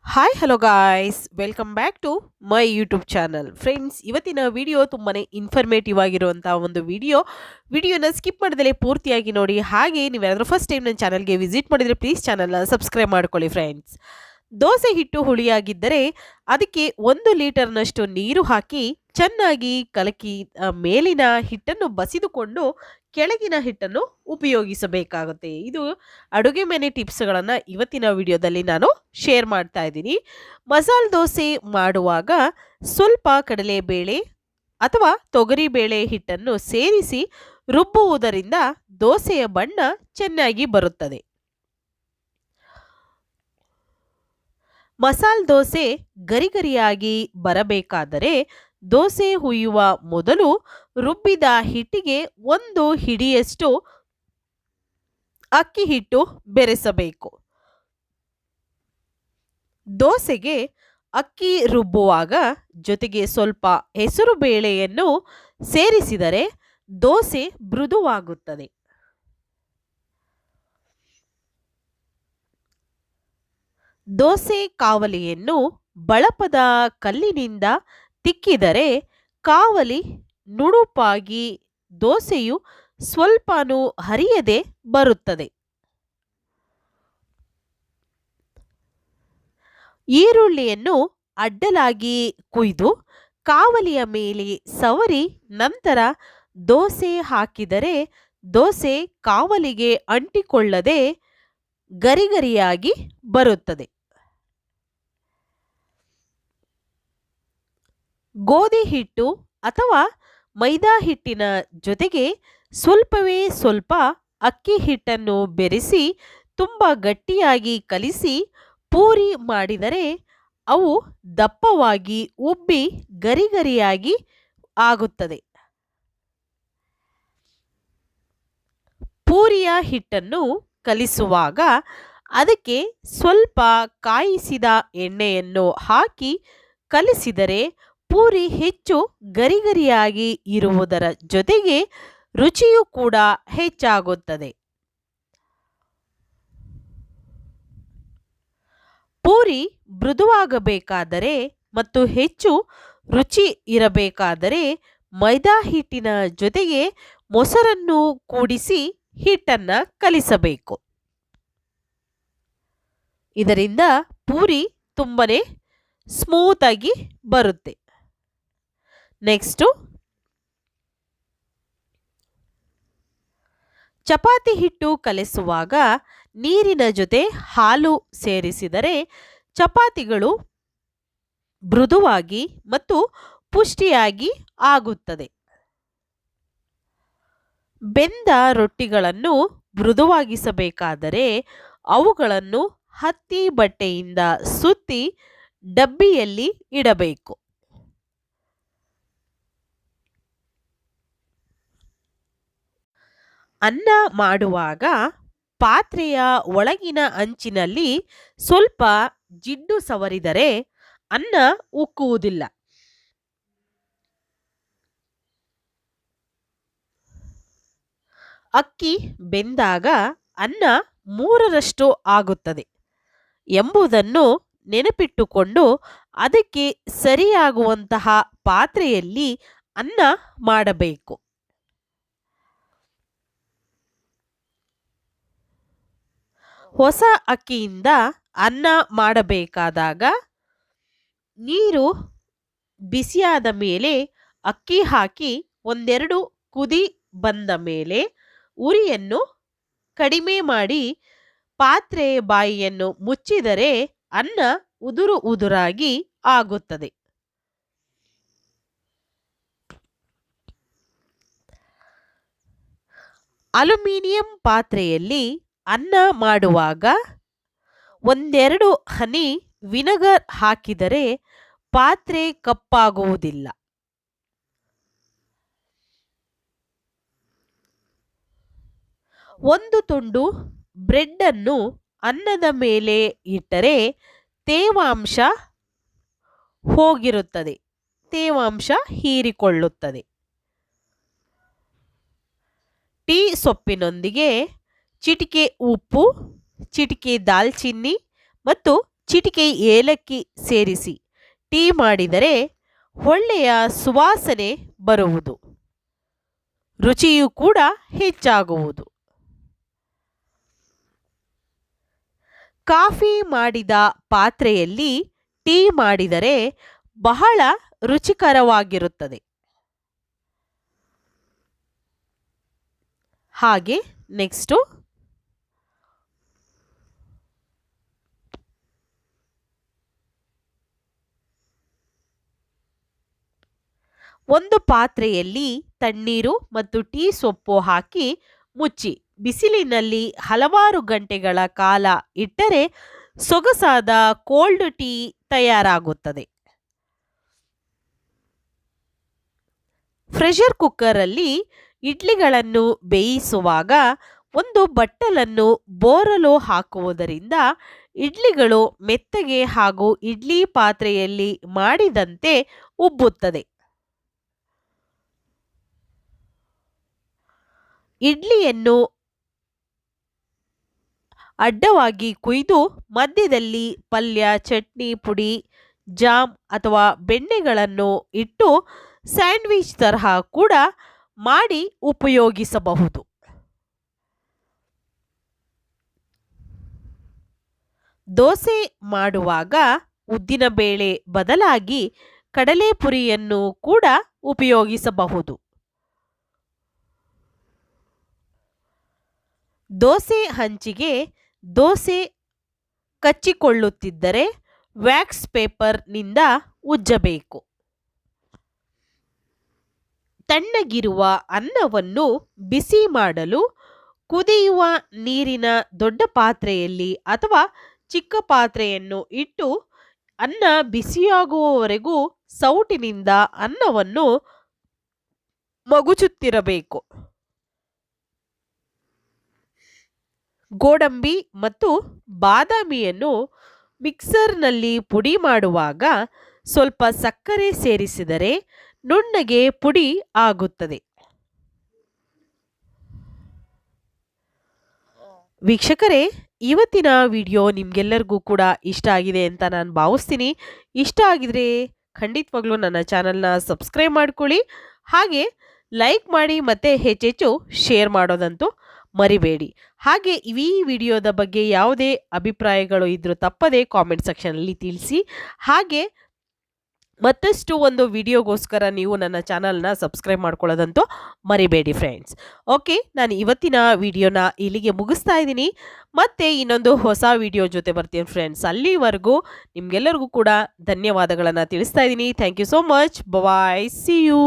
Hi hello guys welcome back to my YouTube channel friends. ಇವತ್ತಿನ video ತುಂಬಾ informative ಆಗಿರುವಂಥ ಒಂದು ವಿಡಿಯೋನ ಸ್ಕಿಪ್ ಮಾಡಿದರೆ ಪೂರ್ತಿಯಾಗಿ ನೋಡಿ. ಹಾಗೆ ನೀವೇನಾದರೂ ಫಸ್ಟ್ ಟೈಮ್ ನನ್ನ ಚಾನಲ್ಗೆ ವಿಸಿಟ್ ಮಾಡಿದರೆ ಪ್ಲೀಸ್ ಚಾನಲ್ನ ಸಬ್ಸ್ಕ್ರೈಬ್ ಮಾಡ್ಕೊಳ್ಳಿ ಫ್ರೆಂಡ್ಸ್. ದೋಸೆ ಹಿಟ್ಟು ಹುಳಿಯಾಗಿದ್ದರೆ ಅದಕ್ಕೆ 1 ಲೀಟರ್ನಷ್ಟು ನೀರು ಹಾಕಿ ಚೆನ್ನಾಗಿ ಕಲಕಿ ಮೇಲಿನ ಹಿಟ್ಟನ್ನು ಬಸಿದುಕೊಂಡು ಕೆಳಗಿನ ಹಿಟ್ಟನ್ನು ಉಪಯೋಗಿಸಬೇಕಾಗುತ್ತೆ. ಇದು ಅಡುಗೆ ಮನೆ ಟಿಪ್ಸ್ಗಳನ್ನು ಇವತ್ತಿನ ವಿಡಿಯೋದಲ್ಲಿ ನಾನು ಶೇರ್ ಮಾಡ್ತಾ ಇದ್ದೀನಿ. ಮಸಾಲೆ ದೋಸೆ ಮಾಡುವಾಗ ಸ್ವಲ್ಪ ಕಡಲೆಬೇಳೆ ಅಥವಾ ತೊಗರಿಬೇಳೆ ಹಿಟ್ಟನ್ನು ಸೇರಿಸಿ ರುಬ್ಬುವುದರಿಂದ ದೋಸೆಯ ಬಣ್ಣ ಚೆನ್ನಾಗಿ ಬರುತ್ತದೆ. ಮಸಾಲೆ ದೋಸೆ ಗರಿಗರಿಯಾಗಿ ಬರಬೇಕಾದರೆ ದೋಸೆ ಹುಯ್ಯುವ ಮೊದಲು ರುಬ್ಬಿದ ಹಿಟ್ಟಿಗೆ 1 ಹಿಡಿಯಷ್ಟು ಅಕ್ಕಿ ಹಿಟ್ಟು ಬೆರೆಸಬೇಕು. ದೋಸೆಗೆ ಅಕ್ಕಿ ರುಬ್ಬುವಾಗ ಜೊತೆಗೆ ಸ್ವಲ್ಪ ಹೆಸರು ಬೇಳೆಯನ್ನು ಸೇರಿಸಿದರೆ ದೋಸೆ ಮೃದುವಾಗುತ್ತದೆ. ದೋಸೆ ಕಾವಲಿಯನ್ನು ಬಳಪದ ಕಲ್ಲಿನಿಂದ ತಿಕ್ಕಿದರೆ ಕಾವಲಿ ನುಣುಪಾಗಿ ದೋಸೆಯು ಸ್ವಲ್ಪನೂ ಹರಿಯದೆ ಬರುತ್ತದೆ. ಈರುಳ್ಳಿಯನ್ನು ಅಡ್ಡಲಾಗಿ ಕುಯ್ದು ಕಾವಲಿಯ ಮೇಲೆ ಸವರಿ ನಂತರ ದೋಸೆ ಹಾಕಿದರೆ ದೋಸೆ ಕಾವಲಿಗೆ ಅಂಟಿಕೊಳ್ಳದೆ ಗರಿಗರಿಯಾಗಿ ಬರುತ್ತದೆ. ಗೋಧಿ ಹಿಟ್ಟು ಅಥವಾ ಮೈದಾ ಹಿಟ್ಟಿನ ಜೊತೆಗೆ ಸ್ವಲ್ಪವೇ ಸ್ವಲ್ಪ ಅಕ್ಕಿ ಹಿಟ್ಟನ್ನು ಬೆರೆಸಿ ತುಂಬ ಗಟ್ಟಿಯಾಗಿ ಕಲಿಸಿ ಪೂರಿ ಮಾಡಿದರೆ ಅವು ದಪ್ಪವಾಗಿ ಉಬ್ಬಿ ಗರಿಗರಿಯಾಗಿ ಆಗುತ್ತದೆ. ಪೂರಿಯ ಹಿಟ್ಟನ್ನು ಕಲಿಸುವಾಗ ಅದಕ್ಕೆ ಸ್ವಲ್ಪ ಕಾಯಿಸಿದ ಎಣ್ಣೆಯನ್ನು ಹಾಕಿ ಕಲಿಸಿದರೆ ಪೂರಿ ಹೆಚ್ಚು ಗರಿಗರಿಯಾಗಿ ಇರುವುದರ ಜೊತೆಗೆ ರುಚಿಯೂ ಕೂಡ ಹೆಚ್ಚಾಗುತ್ತದೆ. ಪೂರಿ ಮೃದುವಾಗಬೇಕಾದರೆ ಮತ್ತು ಹೆಚ್ಚು ರುಚಿ ಇರಬೇಕಾದರೆ ಮೈದಾ ಹಿಟ್ಟಿನ ಜೊತೆಗೆ ಮೊಸರನ್ನು ಕೂಡಿಸಿ ಹಿಟ್ಟನ್ನು ಕಲಿಸಬೇಕು. ಇದರಿಂದ ಪೂರಿ ತುಂಬನೇ ಸ್ಮೂತಾಗಿ ಬರುತ್ತೆ. ನೆಕ್ಸ್ಟು ಚಪಾತಿ ಹಿಟ್ಟು ಕಲಿಸುವಾಗ ನೀರಿನ ಜೊತೆ ಹಾಲು ಸೇರಿಸಿದರೆ ಚಪಾತಿಗಳು ಮೃದುವಾಗಿ ಮತ್ತು ಪುಷ್ಟಿಯಾಗಿ ಆಗುತ್ತದೆ. ಬೆಂದ ರೊಟ್ಟಿಗಳನ್ನು ಮೃದುವಾಗಿಸಬೇಕಾದರೆ ಅವುಗಳನ್ನು ಹತ್ತಿ ಬಟ್ಟೆಯಿಂದ ಸುತ್ತಿ ಡಬ್ಬಿಯಲ್ಲಿ ಇಡಬೇಕು. ಅನ್ನ ಮಾಡುವಾಗ ಪಾತ್ರೆಯ ಒಳಗಿನ ಅಂಚಿನಲ್ಲಿ ಸ್ವಲ್ಪ ಜಿಡ್ಡು ಸವರಿದರೆ ಅನ್ನ ಉಕ್ಕುವುದಿಲ್ಲ. ಅಕ್ಕಿ ಬೆಂದಾಗ ಅನ್ನ 3ರಷ್ಟು ಆಗುತ್ತದೆ ಎಂಬುದನ್ನು ನೆನಪಿಟ್ಟುಕೊಂಡು ಅದಕ್ಕೆ ಸರಿಯಾಗುವಂತಹ ಪಾತ್ರೆಯಲ್ಲಿ ಅನ್ನ ಮಾಡಬೇಕು. ಹೊಸ ಅಕ್ಕಿಯಿಂದ ಅನ್ನ ಮಾಡಬೇಕಾದಾಗ ನೀರು ಬಿಸಿಯಾದ ಮೇಲೆ ಅಕ್ಕಿ ಹಾಕಿ 1-2 ಕುದಿ ಬಂದ ಮೇಲೆ ಉರಿಯನ್ನು ಕಡಿಮೆ ಮಾಡಿ ಪಾತ್ರೆ ಬಾಯಿಯನ್ನು ಮುಚ್ಚಿದರೆ ಅನ್ನ ಉದುರು ಉದುರಾಗಿ ಆಗುತ್ತದೆ. ಅಲ್ಯೂಮಿನಿಯಂ ಪಾತ್ರೆಯಲ್ಲಿ ಅನ್ನ ಮಾಡುವಾಗ 1-2 ಹನಿ ವಿನೆಗರ್ ಹಾಕಿದರೆ ಪಾತ್ರೆ ಕಪ್ಪಾಗುವುದಿಲ್ಲ. ಒಂದು ತುಂಡು ಬ್ರೆಡ್ ಅನ್ನು ಅನ್ನದ ಮೇಲೆ ಇಟ್ಟರೆ ತೇವಾಂಶ ಹೋಗಿರುತ್ತದೆ, ತೇವಾಂಶ ಹೀರಿಕೊಳ್ಳುತ್ತದೆ. ಟೀ ಸೊಪ್ಪಿನೊಂದಿಗೆ ಚಿಟಿಕೆ ಉಪ್ಪು, ಚಿಟಿಕೆ ದಾಲ್ಚಿನ್ನಿ ಮತ್ತು ಚಿಟಿಕೆ ಏಲಕ್ಕಿ ಸೇರಿಸಿ ಟೀ ಮಾಡಿದರೆ ಒಳ್ಳೆಯ ಸುವಾಸನೆ ಬರುವುದು. ರುಚಿಯೂ ಕೂಡ ಹೆಚ್ಚಾಗುವುದು. ಕಾಫಿ ಮಾಡಿದ ಪಾತ್ರೆಯಲ್ಲಿ ಟೀ ಮಾಡಿದರೆ ಬಹಳ ರುಚಿಕರವಾಗಿರುತ್ತದೆ. ಹಾಗೆ ನೆಕ್ಸ್ಟು ಒಂದು ಪಾತ್ರೆಯಲ್ಲಿ ತಣ್ಣೀರು ಮತ್ತು ಟೀ ಸೊಪ್ಪು ಹಾಕಿ ಮುಚ್ಚಿ ಬಿಸಿಲಿನಲ್ಲಿ ಹಲವಾರು ಗಂಟೆಗಳ ಕಾಲ ಇಟ್ಟರೆ ಸೊಗಸಾದ ಕೋಲ್ಡ್ ಟೀ ತಯಾರಾಗುತ್ತದೆ. ಪ್ರೆಷರ್ ಕುಕ್ಕರಲ್ಲಿ ಇಡ್ಲಿಗಳನ್ನು ಬೇಯಿಸುವಾಗ ಒಂದು ಬಟ್ಟಲನ್ನು ಬೋರಲು ಹಾಕುವುದರಿಂದ ಇಡ್ಲಿಗಳು ಮೆತ್ತಗೆ ಹಾಗೂ ಇಡ್ಲಿ ಪಾತ್ರೆಯಲ್ಲಿ ಮಾಡಿದಂತೆ ಉಬ್ಬುತ್ತದೆ. ಇಡ್ಲಿಯನ್ನು ಅಡ್ಡವಾಗಿ ಕುಯ್ದು ಮಧ್ಯದಲ್ಲಿ ಪಲ್ಯ, ಚಟ್ನಿ ಪುಡಿ, ಜಾಮ್ ಅಥವಾ ಬೆಣ್ಣೆಗಳನ್ನು ಇಟ್ಟು ಸ್ಯಾಂಡ್ವಿಚ್ ತರಹ ಕೂಡ ಮಾಡಿ ಉಪಯೋಗಿಸಬಹುದು. ದೋಸೆ ಮಾಡುವಾಗ ಉದ್ದಿನಬೇಳೆ ಬದಲಾಗಿ ಕಡಲೆಪುರಿಯನ್ನು ಕೂಡ ಉಪಯೋಗಿಸಬಹುದು. ದೋಸೆ ಹಂಚಿಗೆ ದೋಸೆ ಕಚ್ಚಿಕೊಳ್ಳುತ್ತಿದ್ದರೆ ವ್ಯಾಕ್ಸ್ ಪೇಪರ್ನಿಂದ ಉಜ್ಜಬೇಕು. ತಣ್ಣಗಿರುವ ಅನ್ನವನ್ನು ಬಿಸಿ ಮಾಡಲು ಕುದಿಯುವ ನೀರಿನ ದೊಡ್ಡ ಪಾತ್ರೆಯಲ್ಲಿ ಅಥವಾ ಚಿಕ್ಕ ಪಾತ್ರೆಯನ್ನು ಇಟ್ಟು ಅನ್ನ ಬಿಸಿಯಾಗುವವರೆಗೂ ಸೌಟಿನಿಂದ ಅನ್ನವನ್ನು ಮಗುಚುತ್ತಿರಬೇಕು. ಗೋಡಂಬಿ ಮತ್ತು ಬಾದಾಮಿಯನ್ನು ಮಿಕ್ಸರ್ನಲ್ಲಿ ಪುಡಿ ಮಾಡುವಾಗ ಸ್ವಲ್ಪ ಸಕ್ಕರೆ ಸೇರಿಸಿದರೆ ನುಣ್ಣಗೆ ಪುಡಿ ಆಗುತ್ತದೆ. ವೀಕ್ಷಕರೇ, ಇವತ್ತಿನ ವಿಡಿಯೋ ನಿಮಗೆಲ್ಲರಿಗೂ ಕೂಡ ಇಷ್ಟ ಆಗಿದೆ ಅಂತ ನಾನು ಭಾವಿಸ್ತೀನಿ. ಇಷ್ಟ ಆಗಿದ್ರೆ ಖಂಡಿತವಾಗ್ಲೂ ನನ್ನ ಚಾನಲ್ನ ಸಬ್ಸ್ಕ್ರೈಬ್ ಮಾಡ್ಕೊಳ್ಳಿ. ಹಾಗೆ ಲೈಕ್ ಮಾಡಿ ಮತ್ತು ಹೆಚ್ಚೆಚ್ಚು ಶೇರ್ ಮಾಡೋದಂತೂ ಮರಿಬೇಡಿ. ಹಾಗೆ ಈ ವಿಡಿಯೋದ ಬಗ್ಗೆ ಯಾವುದೇ ಅಭಿಪ್ರಾಯಗಳು ಇದ್ರೂ ತಪ್ಪದೆ ಕಾಮೆಂಟ್ ಸೆಕ್ಷನಲ್ಲಿ ತಿಳಿಸಿ. ಹಾಗೆ ಮತ್ತಷ್ಟು ಒಂದು ವಿಡಿಯೋಗೋಸ್ಕರ ನೀವು ನನ್ನ ಚಾನಲ್ನ ಸಬ್ಸ್ಕ್ರೈಬ್ ಮಾಡ್ಕೊಳ್ಳೋದಂತೂ ಮರಿಬೇಡಿ ಫ್ರೆಂಡ್ಸ್. ಓಕೆ, ನಾನು ಇವತ್ತಿನ ವಿಡಿಯೋನ ಇಲ್ಲಿಗೆ ಮುಗಿಸ್ತಾ ಇದ್ದೀನಿ. ಮತ್ತೆ ಇನ್ನೊಂದು ಹೊಸ ವಿಡಿಯೋ ಜೊತೆ ಬರ್ತೀನಿ ಫ್ರೆಂಡ್ಸ್. ಅಲ್ಲಿವರೆಗೂ ನಿಮಗೆಲ್ಲರಿಗೂ ಕೂಡ ಧನ್ಯವಾದಗಳನ್ನು ತಿಳಿಸ್ತಾ ಇದ್ದೀನಿ. Thank you so much. Bye. See you.